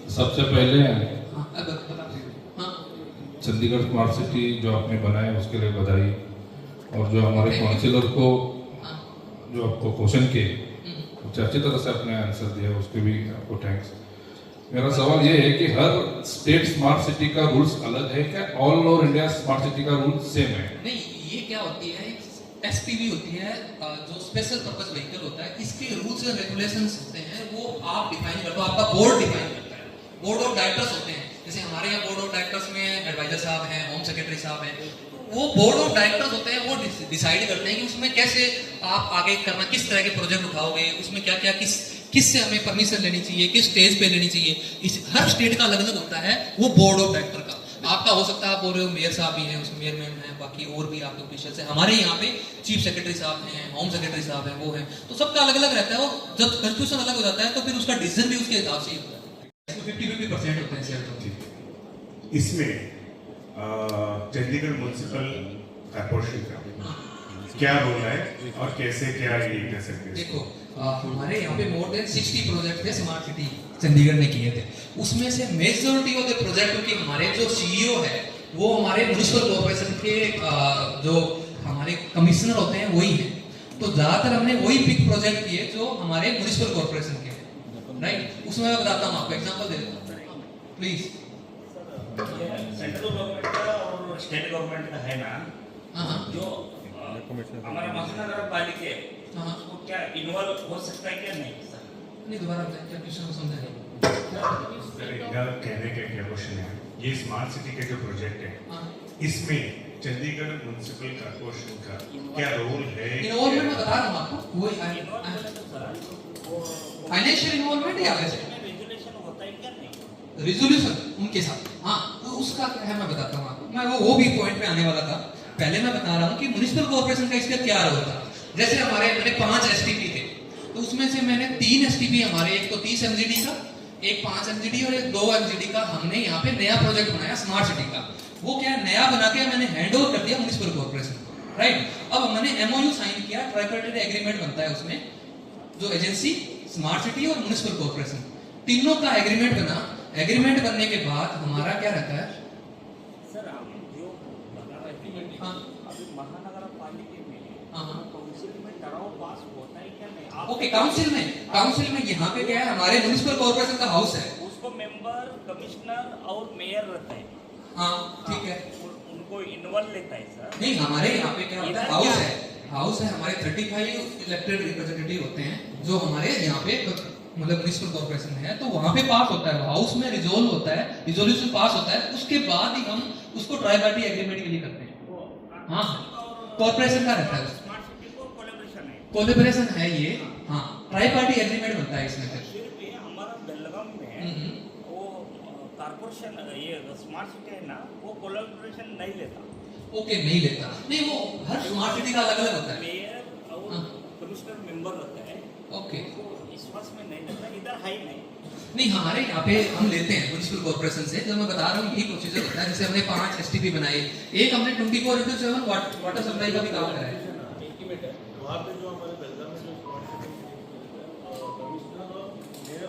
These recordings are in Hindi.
सबसे पहले हाँ चंडीगढ़ स्मार्ट सिटी जो आपने बनाया उसके लिए बधाई, और जो हमारे काउंसिलर को जो आपको क्वेश्चन किए कुछ अच्छी तरह से आपने आंसर दिया, उसके भी आपको थैंक्स। मेरा सवाल ये है कि हर स्टेट स्मार्ट सिटी का रूल्स अलग है क्या? All over India smart city का रूल सेम है? नहीं, ये क्या होती है, एसपीवी होती है, जो स्पेशल पर्पस व्हीकल होता है, इसके रूल्स एंड रेगुलेशंस होते हैं, वो आप डिफाइन करते हो, आपका बोर्ड डिफाइन करता है। बोर्ड ऑफ डायरेक्टर्स होते हैं, जैसे हमारे यहाँ बोर्ड ऑफ डायरेक्टर्स में एडवाइजर साहब हैं, होम सेक्रेटरी साहब हैं, वो बोर्ड ऑफ डायरेक्टर्स होते हैं, वो डिसाइड करते हैं कि उसमें कैसे आप आगे करना, किस तरह के प्रोजेक्ट उठाओगे, उसमें क्या क्या किससे हमें परमिशन लेनी चाहिए, किस स्टेज पे लेनी चाहिए। इस हर स्टेट का अलग अलग होता है वो बोर्ड ऑफ डायरेक्टर का। आपका हो सकता है, आप बोल रहे हो मेयर साहब भी हैं, उसमें मेयर मैम हैं, बाकी और भी आपके ऑफिशियल्स हैं। हमारे यहाँ पे चीफ सेक्रेटरी साहब हैं, होम सेक्रेटरी साहब हैं, वो हैं, तो सबका अलग अलग रहता है। और जब कंस्टिट्यूशन अलग हो जाता है तो फिर उसका डिसीजन भी उसके हिसाब से ही होता है। 50-50% होते हैं शेयर। इसमें चंडीगढ़ म्युनिसिपल कॉर्पोरेशन का क्या रोल है और कैसे क्या ये कर सकते हैं? देखो, हमारे यहाँ पे मोर देन 60 प्रोजेक्ट थे स्मार्ट सिटी चंडीगढ़ ने किए थे। उसमें से मेजॉरिटी ऑफ द प्रोजेक्ट, क्योंकि हमारे जो सीईओ है वो हमारे म्युनिसिपल कॉर्पोरेशन के जो हमारे कमिश्नर होते हैं वही हैं, तो ज्यादातर हमने वही पिक प्रोजेक्ट किए जो हमारे म्युनिसिपल कॉर्पोरेशन के हैं, राइट। उसमें मैं बताता हूँ, आपको एग्जांपल दे देता हूँ प्लीज। सेंट्रल गवर्नमेंट का और स्टेट गवर्नमेंट का है ना, हाँ जो हमारा महानगर पालिका हाँ उसको क्या इन्वॉल्व हो सकता है क्या नहीं? नहीं, दोबारा बताएं, क्या क्वेश्चन को समझा नहीं। सर, इनका कहने का क्या क्वेश्चन है, ये स्मार्ट सिटी के जो प्रोजेक्ट है हाँ, इसमें चंडीगढ़ म्युनिसिपल कॉर्पोरेशन का क्या रोल है? इन्वॉल्वमेंट मैं बता रहा हूँ आपको, वही फाइनेंशियल इन्वॉल्वमेंट या वैसे रेजुलेशन होता है क्या नहीं? रिजोल्यूशन उनके साथ, हाँ, तो उसका क्या है मैं बताता हूँ आपको। मैं वो भी पॉइंट पे आने वाला था। पहले मैं बता रहा हूँ कि म्युनिसिपल कॉर्पोरेशन का इसका क्या रोल था। जैसे हमारे मैंने 5 एसटीपी थे, तो उसमें से मैंने 3 एसटीपी हमारे, एक तो 30 एमजीडी का, एक 5 एमजीडी और एक 2 एमजीडी का, हमने यहाँ पे नया प्रोजेक्ट बनाया स्मार्ट सिटी का। वो क्या नया बना के मैंने हैंड ओवर कर दिया म्युनिसिपल कॉर्पोरेशन को, राइट। अब हमने एमओयू साइन किया, ट्राइपार्टाइट एग्रीमेंट बनता है उसमें, जो एजेंसी स्मार्ट सिटी और म्युनिसिपल कॉर्पोरेशन तीनों का एग्रीमेंट बना। एग्रीमेंट बनने के बाद हमारा क्या रहता है सर, हम जो बता रहे हैं, हाँ अभी महानगर पालिका में हाँ काउंसिल में ठराव पास होता है क्या नहीं? ओके, काउंसिल में यहाँ पे क्या है, हमारे म्युनिसिपल कॉर्पोरेशन का हाउस है, उसको मेंबर, कमिश्नर और मेयर रहता है। हाँ ठीक है। उनको इन्वॉल्व लेता है सर? नहीं, हमारे यहाँ पे क्या होता है, हाउस है हमारे 35 इलेक्टेड रिप्रेजेंटेटिव होते हैं जो हमारे यहाँ पे मतलब म्युनिसिपल कॉर्पोरेशन है, तो वहाँ पे पास होता है, हाउस में रिजोल्व होता है, रिजोल्यूशन पास होता है, उसके बाद ही हम उसको ट्राई पार्टी एग्रीमेंट के लिए करते हैं। हाँ, कॉर्पोरेशन का रहता है, स्मार्ट सिटी को कोलैबोरेशन है, कोलैबोरेशन है ये। हाँ, ट्राई पार्टी एग्रीमेंट बनता है इसमें फिर। फिर भी हमारा बेलगाम में वो कॉर्पोरेशन, ये स्मार्ट सिटी है ना, वो कोलैबोरेशन नहीं लेता। ओके, नहीं लेता, नहीं, वो हर स्मार्ट सिटी का अलग अलग होता है। मेयर और हाँ। कमिश्नर मेंबर रहता है, ओके, वो इस वर्ष में नहीं लेता, इधर है ही नहीं। नहीं, हमारे यहाँ पे हम लेते हैं म्युनिसिपल कॉर्पोरेशन से। जो मैं बता रहा हूँ यही प्रोसीजर होता है। जैसे हमने 5 एसटीपी बनाए, एक हमने 24/7 वाटर सप्लाई का भी काम कराया। वहाँ पे जो हमारे बेलगाम में जो स्मार्ट सिटी कमिश्नर और मेयर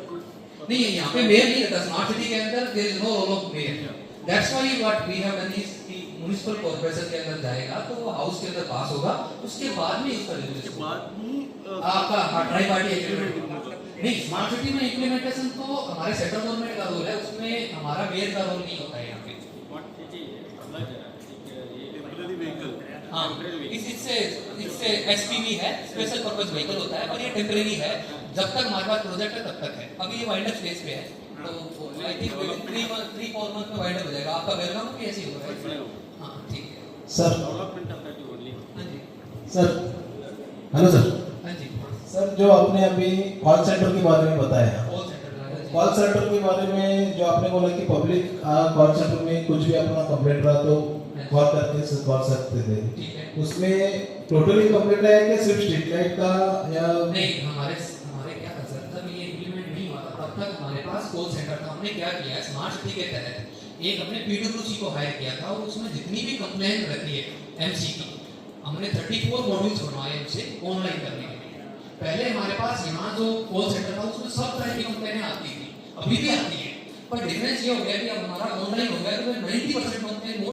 नहीं, यहाँ पे मेयर नहीं रहता स्मार्ट सिटी के अंदर, there is no role of mayor. That's why what we have done is कि म्युनिसिपल कॉर्पोरेशन के अंदर जाएगा तो वो हाउस के अंदर पास होगा, उसके बाद में इसका रेजोल्यूशन बाद ही आपका ट्राई पार्टी एग्रीमेंट। नहीं, स्मार्ट सिटी में इम्प्लीमेंटेशन तो हमारे सेंट्रल गवर्नमेंट का रोल है, उसमें हमारा मेयर का रोल नहीं होता है यहाँ पे। स्मार्ट सिटी अलग है, ये टेम्पररी व्हीकल, हाँ, इससे एसपीवी है, स्पेशल पर्पस व्हीकल होता है, और ये टेम्परेरी है, जब तक हमारे पास प्रोजेक्ट है तब तक है। अभी ये वाइंड अप फेज पे है, तो आई थिंक 3-4 मंथ में वाइंड अप हो जाएगा। आपका वेलकम भी ऐसे ही होगा। हाँ ठीक है sir. Development of that only. हाँ जी, सर, हेलो सर। हाँ जी, सर, जो आपने अभी कॉल सेंटर के बारे में बताया, कॉल सेंटर, कॉल सेंटर के बारे में जो आपने बोला कि पब्लिक कॉल सेंटर में कुछ भी अपना कंप्लेंट रहा तो कॉल करके कर सकते थे, ठीक है। उसमें टोटली कंप्लेंट है कि सिर्फ स्ट्रीट लाइट का या नहीं, हमारे क्या था सर, जब ये इम्प्लीमेंट नहीं हुआ था तब तक हमारे पास कॉल सेंटर था। हमने क्या किया, स्मार्ट सिटी के तहत एक हमने पीडब्ल्यूसी को हायर किया था, और उसमें जितनी भी कंप्लेंट रहती है एमसी की, हमने 34 मॉड्यूल्स बनवाए उनसे ऑनलाइन करने के लिए। पहले हमारे पास यहाँ जो कॉल सेंटर था उसमें सब तरह की कंप्लेंटें आती थी, अभी भी आती है, पर डिफरेंस ये हो गया कि अब हमारा ऑनलाइन हो गया तो फिर